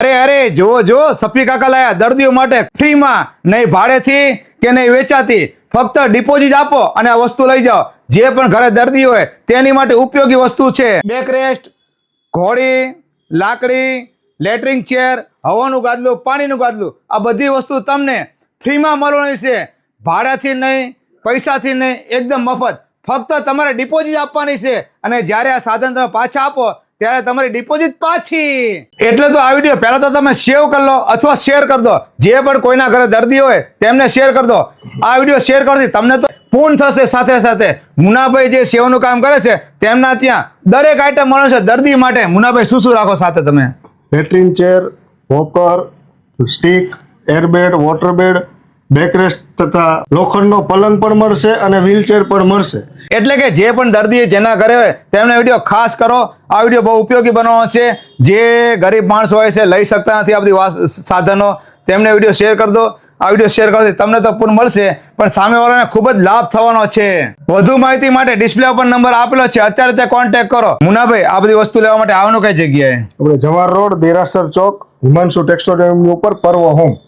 અરે જો જો સફી કાકા લાયા દર્દીઓ માટે ફ્રીમાં, નહીં ભાડેથી કે નહીં વેચાતી, ફક્ત ડિપોઝિટ આપો અને આ વસ્તુ લઈ જાઓ. જે પણ ઘરે દર્દી હોય તેની માટે ઉપયોગી વસ્તુ છે. બેકરેસ્ટ, ઘોડી, લાકડી, લેટરિંગ ચેર, હવાનું ગાદલું, પાણીનું ગાદલું, આ બધી વસ્તુ તમને ફ્રીમાં મળવાની છે. ભાડાથી નહીં, પૈસાથી નહીં, એકદમ મફત. ફક્ત તમારે ડિપોઝિટ આપવાની છે અને જ્યારે આ સાધન તમે પાછા આપો ત્યારે તમારી ડિપોઝિટ પાછી. એટલે તો આ વિડીયો પહેલા તો તમે સેવ કરી લો અથવા શેર કરી દો. જે પણ કોઈના ઘરે દર્દી હોય તેમને શેર કરી દો. આ વિડીયો શેર કરતી તમને તો પૂર્ણ થશે. સાથે સાથે મુનાભાઈ જે સેવાનું કામ કરે છે તેમના ત્યાં દરેક આઈટમ મળે છે દર્દી માટે. મુનાભાઈ શું શું રાખો સાથે તમે? લેટ્રિન ચેર, વોકર, સ્ટીક, એરબેડ, વોટરબેડ, બેકરેસ્ટ તથા લોખંડનો પલંગ પણ મળશે અને વ્હીલચેર પણ મળશે. એટલે કે જે પણ દર્દી જેના ઘરે હોય તેમને વિડીયો ખાસ કરો. આ વિડીયો બહુ ઉપયોગી બનવાનો છે. જે ગરીબ માણસો હોય છે લઈ શકતા નથી આ બધી સાધનો, તેમને વિડીયો શેર કરી દો. આ વિડીયો શેર કરવાથી તમને તો પૂર્ણ મળશે પણ સામેવાળાને ખૂબ જ લાભ થવાનો છે. વધુ માહિતી માટે ડિસ્પ્લે ઉપર નંબર આપેલો છે, અત્યારે તે કોન્ટેક્ટ કરો. મુનાભાઈ, આ બધી વસ્તુ લેવા માટે આવવાનું કઈ જગ્યાએ? આપણે જવાહર રોડ, દેરાસર ચોક, હિમાંશુ ટેક્સટાઇલ ઉપર પર્વ હોમ.